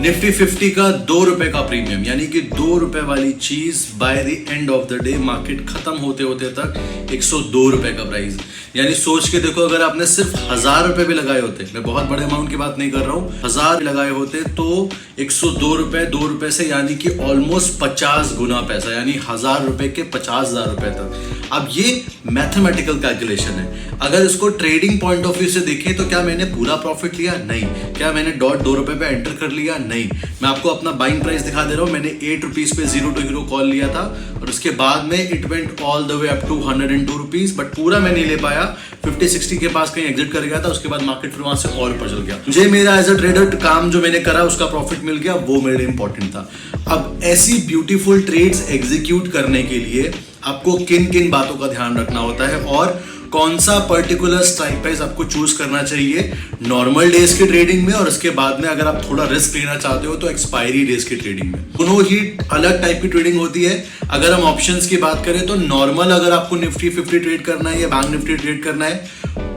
Nifty 50 का ₹2 का premium, यानी कि ₹2 वाली चीज by the end of the day market खत्म होते होते तक ₹102 का प्राइस। यानी सोच के देखो, अगर आपने सिर्फ ₹1000 भी लगाए होते, मैं बहुत बड़े अमाउंट की बात नहीं कर रहा हूँ, 1000 लगाए होते तो ₹102 से यानी कि ऑलमोस्ट 50 गुना पैसा, यानी ₹1000 के ₹50,000 तक। अब ये मैथमेटिकल कैलकुलेशन है। अगर इसको ट्रेडिंग पॉइंट ऑफ व्यू से देखें तो क्या मैंने पूरा प्रॉफिट लिया? नहीं। क्या मैंने $2 पे एंटर कर लिया? नहीं। मैं आपको अपना बाइंग प्राइस दिखा दे रहा हूं। मैंने ₹8 पे 0 to hero कॉल लिया था और उसके बाद में it went all the way up to ₹102, but पूरा मैं नहीं ले पाया। 50-60 के पास कहीं एग्जिट कर गया था, उसके बाद मार्केट फिर वहां से और ऊपर चल गया। मुझे मेरा एज अ ट्रेडर काम जो मैंने करा उसका प्रॉफिट मिल गया, वो मेरे लिए इंपॉर्टेंट था। अब ऐसी ब्यूटीफुल ट्रेड्स एग्जीक्यूट करने के लिए आपको किन किन बातों का ध्यान रखना होता है और कौन सा पर्टिकुलर स्ट्राइक प्राइस आपको चूज करना चाहिए नॉर्मल डेज की ट्रेडिंग में, और उसके बाद में अगर आप थोड़ा रिस्क लेना चाहते हो तो एक्सपायरी डेज की ट्रेडिंग में। दोनों ही अलग टाइप की ट्रेडिंग होती है। अगर हम ऑप्शंस की बात करें तो नॉर्मल अगर आपको निफ्टी 50 ट्रेड करना है या बैंक निफ्टी ट्रेड करना है,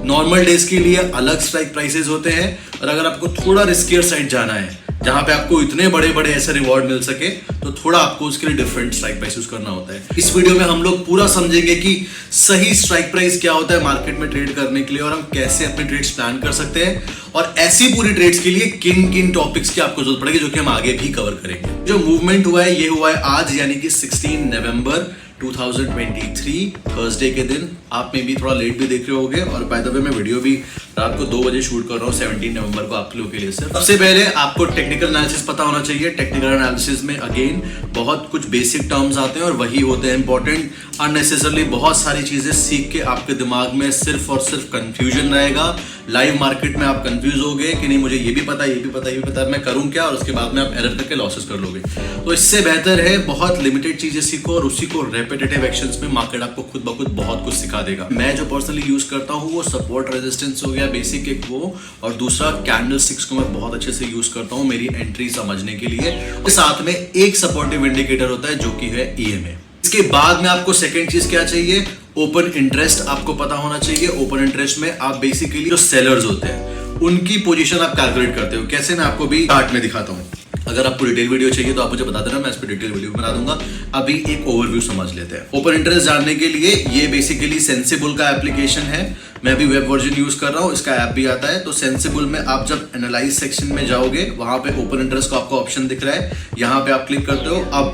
नॉर्मल डेज के लिए अलग स्ट्राइक प्राइसेस होते हैं। और अगर आपको थोड़ा रिस्कियर साइड जाना है जहां पे आपको इतने बड़े बड़े ऐसे रिवॉर्ड मिल सके, तो थोड़ा आपको उसके लिए डिफरेंट स्ट्राइक प्राइस यूज करना होता है। इस वीडियो में हम लोग पूरा समझेंगे कि सही स्ट्राइक प्राइस क्या होता है मार्केट में ट्रेड करने के लिए, और हम कैसे अपने ट्रेड्स प्लान कर सकते हैं, और ऐसी पूरी ट्रेड्स के लिए किन किन टॉपिक्स की आपको जरूरत पड़ेगी, जो कि हम आगे भी कवर करेंगे। जो मूवमेंट हुआ है ये हुआ है आज, यानी कि 16 नवंबर 2023 थर्सडे के दिन। आप में भी थोड़ा लेट भी देख रहे होंगे, और बाय द वे मैं वीडियो भी रात को 2 बजे शूट कर रहा हूँ 17 नवंबर को आप लोगों के लिए। सिर्फ सबसे पहले आपको टेक्निकल एनालिसिस पता होना चाहिए। टेक्निकल एनालिसिस में अगेन बहुत कुछ बेसिक टर्म्स आते हैं और वही होते हैं इंपॉर्टेंट। अननेसेसरली बहुत सारी चीजें सीख के आपके दिमाग में सिर्फ और सिर्फ कंफ्यूजन रहेगा। लाइव मार्केट में आप कंफ्यूज हो गए कि नहीं मुझे ये भी पता, ये भी पता, ये भी पता, मैं करूं क्या, और उसके बाद में आप एरर करके लॉसेस कर लोगे। तो इससे बेहतर है बहुत लिमिटेड चीजें सीखो और उसी को रेपिटेटिव एक्शंस में मार्केट आपको खुद ब खुद बहुत कुछ सिखा देगा। मैं जो पर्सनली यूज करता हूँ वो सपोर्ट रेजिस्टेंस हो गया बेसिक एक वो, और दूसरा कैंडल स्टिक्स को मैं बहुत अच्छे से यूज करता हूँ मेरी एंट्री समझने के लिए। साथ में एक सपोर्टिव इंडिकेटर होता है जो कि है EMA। इसके बाद में आपको सेकंड चीज क्या चाहिए? ओपन इंटरेस्ट आपको पता होना चाहिए। ओपन इंटरेस्ट में आप बेसिकली जो सेलर्स होते हैं उनकी पोजीशन आप कैलकुलेट करते हो। कैसे? मैं आपको भी चार्ट में दिखाता हूँ। अगर आपको डिटेल वीडियो चाहिए तो आप मुझे बता देना, मैं इस पर डिटेल वीडियो बना दूंगा। अभी एक ओवरव्यू समझ लेते हैं। ओपन इंटरेस्ट जानने के लिए ये बेसिकली सेंसिबल का एप्लीकेशन है। मैं भी वेब वर्जन यूज कर रहा हूँ, इसका ऐप भी आता है। तो सेंसिबल में आप जब एनालाइज सेक्शन में जाओगे वहां पे ओपन इंटरेस्ट का आपको ऑप्शन दिख रहा है, यहाँ पे आप क्लिक करते हो। अब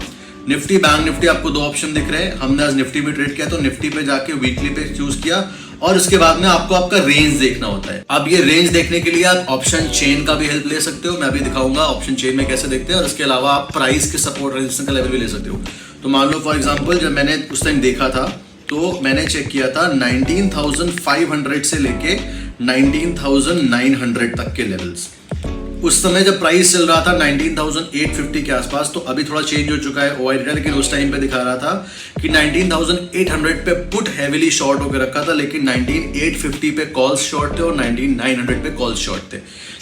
निफ्टी बैंक निफ्टी आपको 2 ऑप्शन दिख रहे हैं। हमने आज निफ्टी में ट्रेड किया तो निफ्टी पे जाके वीकली पे चूज किया, और उसके बाद में आपको आपका रेंज देखना होता है। अब ये रेंज देखने के लिए आप ऑप्शन चेन का भी हेल्प ले सकते हो। मैं अभी दिखाऊंगा ऑप्शन चेन में कैसे देखते हैं, और इसके अलावा आप प्राइस के सपोर्ट रेजिस्टेंस का लेवल भी ले सकते हो। तो मान लो फॉर एग्जांपल जब मैंने उस टाइम देखा था तो मैंने चेक किया था 19,500 से लेके 19,900 तक के लेवल्स। उस समय जब प्राइस चल रहा था 19,850 के आसपास, तो अभी थोड़ा चेंज हो चुका है ओआईडी का, लेकिन उस टाइम पे दिखा रहा था कि 19,800 पे पुट हेवीली शॉर्ट होकर रखा था, लेकिन 19,850 पे कॉल्स शॉर्ट थे और 19,900 पे कॉल्स शॉर्ट थे।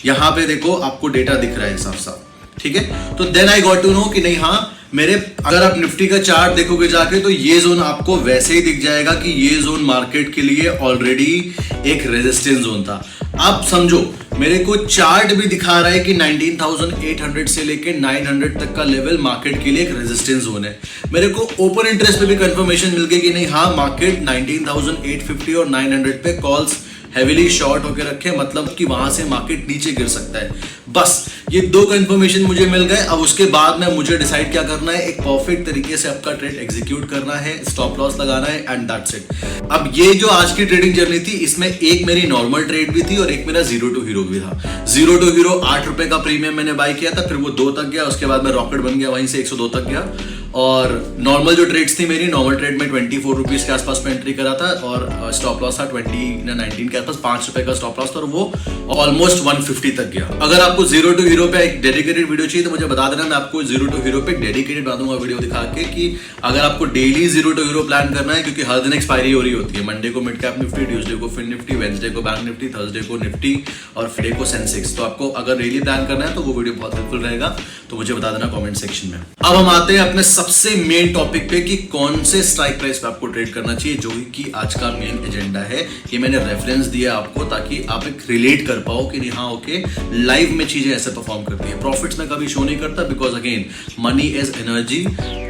यहाँ पे देखो आपको डेटा दिख रहा है साफ साफ, ठीक है। तो then I got to know कि नहीं, हाँ मेरे अगर आप निफ्टी का चार्ट देखोगे जाके तो ये जोन आपको वैसे ही दिख जाएगा कि ये जोन मार्केट के लिए ऑलरेडी एक रेजिस्टेंस जोन था। अब समझो मेरे को चार्ट भी दिखा रहा है कि 19,800 से लेके 900 तक का लेवल मार्केट के लिए एक रेजिस्टेंस जोन है। मेरे को ओपन इंटरेस्ट पे भी कंफर्मेशन मिल गई कि नहीं, हाँ मार्केट 19,850 और 900 पे कॉल्स हेवीली शॉर्ट होकर रखे, मतलब कि वहां से मार्केट नीचे गिर सकता है। बस ये 2 कंफर्मेशन मुझे मिल गए। अब उसके बाद में मुझे डिसाइड क्या करना है, एक परफेक्ट तरीके से आपका ट्रेड एग्जीक्यूट करना है, स्टॉप लॉस लगाना है, एंड दैट्स इट। अब ये जो आज की ट्रेडिंग जर्नी थी, इसमें एक मेरी नॉर्मल ट्रेड भी थी और एक मेरा 0 to hero भी था। 0 to hero ₹8 का प्रीमियम मैंने बाय किया था, फिर वो 2 तक गया, उसके बाद में रॉकेट बन गया, वहीं से 102 तक गया। और नॉर्मल जो ट्रेड्स थी मेरी, नॉर्मल ट्रेड में ₹24 के आसपास में एंट्री करा था, और स्टॉप लॉस था 20 या 19 के आसपास, ₹5 का स्टॉप लॉस था, और वो ऑलमोस्ट 150 तक गया। अगर आपको 0 to hero पे एक डेडिकेटेड वीडियो चाहिए तो मुझे बता देना, मैं आपको 0 to hero पे डेडिकेटेड बना दूंगा वीडियो दिखा के कि अगर आपको डेली 0 to hero प्लान करना है, क्योंकि हर दिन एक्सपायरी हो रही होती है। मंडे को मिड कैप निफ्टी, ट्यूसडे को फिन निफ्टी, वेडनेसडे को बैंक निफ्टी, थर्सडे को निफ्टी और फ्राइडे को सेंसेक्स। तो आपको अगर डेली प्लान करना है तो वो वीडियो बहुत हेल्पफुल रहेगा, तो मुझे बता देना कमेंट सेक्शन में। अब हम आते हैं अपने सबसे मेन टॉपिक पे कि कौन से स्ट्राइक प्राइस पे आपको ट्रेड करना चाहिए, जो कि आज का मेन एजेंडा है। ये मैंने रेफरेंस दिया आपको ताकि आप एक रिलेट कर पाओ कि नहीं, हाँ ओके लाइव में चीजें ऐसे परफॉर्म करती है। प्रॉफिट्स में कभी शो नहीं करता because again money is energy.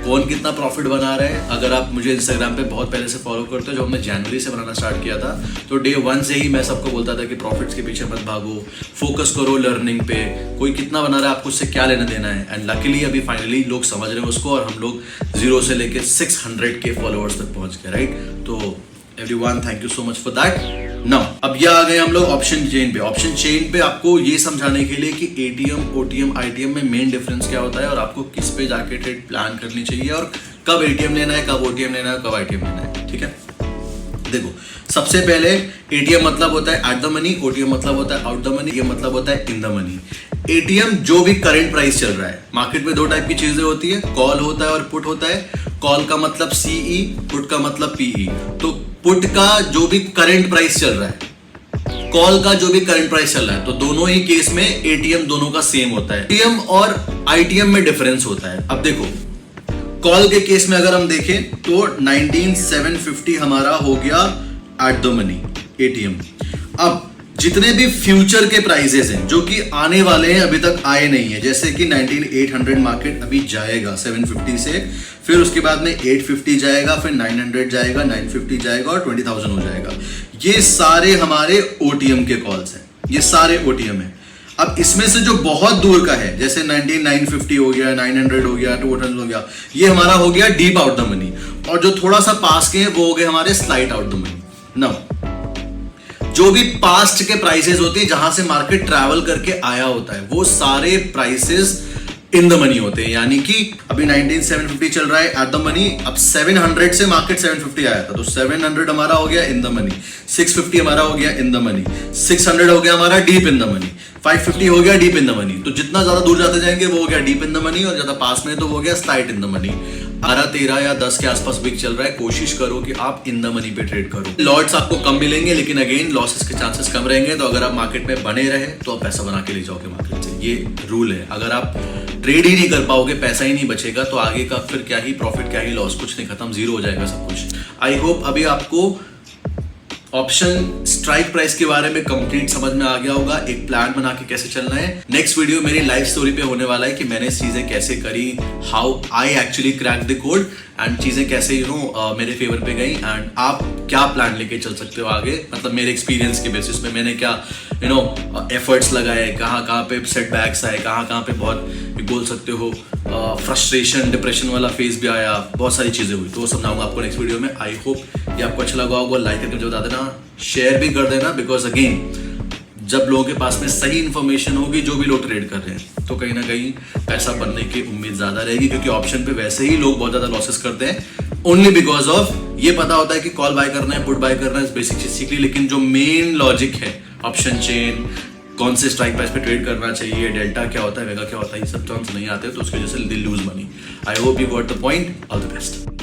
कौन कितना प्रॉफिट बना रहा है, अगर आप मुझे इंस्टाग्राम पे बहुत पहले से फॉलो करते हो, जब हमने जनवरी से बनाना स्टार्ट किया था तो डे 1 से ही मैं सबको बोलता था कि प्रॉफिट्स के पीछे मत भागो, फोकस करो लर्निंग पे, कोई कितना बना रहा है आपको उससे क्या लेना देना है। एंड लकीली अभी फाइनली लोग समझ रहे हैं उसको और हम लोग 0 से लेके 600K फॉलोअर्स तक पहुंच गए, राइट। तो everyone thank you so much for that. Now अब ये आ गए हम लोग ऑप्शन चेन पे। ऑप्शन चेन पे आपको ये समझाने के लिए कि एटीएम, ओटीएम, आईटीएम में मेन डिफरेंस क्या होता है और आपको किस पे जाके ट्रेड प्लान करनी चाहिए और कब एटीएम लेना है, कब ओटीएम लेना है, कब आईटीएम लेना है, ठीक है। देखो सबसे पहले एटीएम मतलब होता है एट द मनी, ओटीएम मतलब होता है आउट द मनी, ये मतलब होता है इन द मनी। एटीएम जो भी करंट प्राइस चल रहा है, मार्केट में 2 टाइप की चीजें होती है, कॉल होता है और पुट होता है। कॉल का मतलब सीई, पुट का मतलब पीई। तो पुट का जो भी करंट प्राइस चल रहा है, कॉल का जो भी करंट प्राइस चल रहा है, तो दोनों ही केस में एटीएम दोनों का सेम होता है। एटीएम और आईटीएम में डिफरेंस होता है। अब देखो कॉल के केस में अगर हम देखें तो 19750 हमारा हो गया एट द मनी एटीएम। अब जितने भी फ्यूचर के प्राइजेस हैं जो कि आने वाले हैं, अभी तक आए नहीं है, जैसे कि 19800 मार्केट अभी जाएगा 750 से, फिर उसके बाद में 850 जाएगा, फिर 900 जाएगा, 950 जाएगा और 20,000 हो जाएगा। ये सारे हमारे ओटीएम के कॉल्स हैं, ये सारे ओटीएम है। अब इसमें से जो बहुत दूर का है, जैसे 19950 हो गया, 900 हो गया, 200 हो गया, ये हमारा हो गया डीप आउट द मनी। और जो थोड़ा सा पास के हैं वो हो गए हमारे slide out the money. Now जो भी पास्ट के प्राइसेस होते हैं, जहां से मार्केट ट्रैवल करके आया होता है, वो सारे प्राइसेस इन द मनी होते हैं। यानी कि अभी 19750 चल रहा है एट द मनी, अब 700 से मार्केट 750 आया था, तो 700 हमारा हो गया इन द मनी, 650 हमारा हो गया इन द मनी, 600 हो गया हमारा डीप इन द मनी, 550 हो गया डीप इन द मनी। तो जितना ज्यादा दूर जाते जाएंगे वो हो गया डीप इन द मनी, और ज्यादा पास में तो वो हो गया स्लाइड इन द मनी। 12, 13 या 10 के आसपास बिक चल रहा है, कोशिश करो कि आप इन द मनी पे ट्रेड करो। लॉट्स आपको कम मिलेंगे लेकिन अगेन लॉसेस के चांसेस कम रहेंगे। तो अगर आप मार्केट में बने रहे तो आप पैसा बना के ले जाओगे मार्केट से, ये रूल है। अगर आप ट्रेड ही नहीं कर पाओगे, पैसा ही नहीं बचेगा, तो आगे का फिर क्या ही प्रॉफिट, क्या ही लॉस, कुछ नहीं, खत्म, जीरो हो जाएगा सब कुछ। आई होप अभी आपको ऑप्शन स्ट्राइक प्राइस के बारे में कंप्लीट समझ में आ गया होगा, एक प्लान बना के कैसे चलना है। नेक्स्ट वीडियो मेरी लाइफ स्टोरी पे होने वाला है कि मैंने चीजें कैसे करी, how I actually crack the code, and चीजें कैसे मेरे फेवर पे गई, एंड आप क्या प्लान लेके चल सकते हो आगे। मतलब मेरे एक्सपीरियंस के बेसिस पे मैंने क्या एफर्ट्स लगाए, कहाँ पे सेटबैक्स आए, कहाँ पे बहुत बोल सकते हो फ्रस्ट्रेशन, डिप्रेशन वाला फेज भी आया, बहुत सारी चीजें हुई, तो वो समझाऊंगा आपको नेक्स्ट वीडियो में। आई होप ये आपको अच्छा लगा होगा, लाइक करके मुझे बता देना, शेयर भी कर देना, बिकॉज अगेन जब लोगों के पास में सही इंफॉर्मेशन होगी, जो भी लोग ट्रेड कर रहे हैं, तो कहीं ना कहीं पैसा बनने की उम्मीद ज्यादा रहेगी। क्योंकि ऑप्शन पे वैसे ही लोग बहुत ज्यादा लॉसेस करते हैं, ओनली बिकॉज ऑफ ये पता होता है कि कॉल बाय करना है, पुट बाय करना है, बेसिक चीज सीख ली, लेकिन जो मेन लॉजिक है ऑप्शन चेन, कौन से स्ट्राइक प्राइस पे ट्रेड करना चाहिए, डेल्टा क्या होता है, वेगा क्या होता है, ये सब टर्म्स नहीं आते, तो उसकी वजह से they lose money. I hope you got the point. All the best.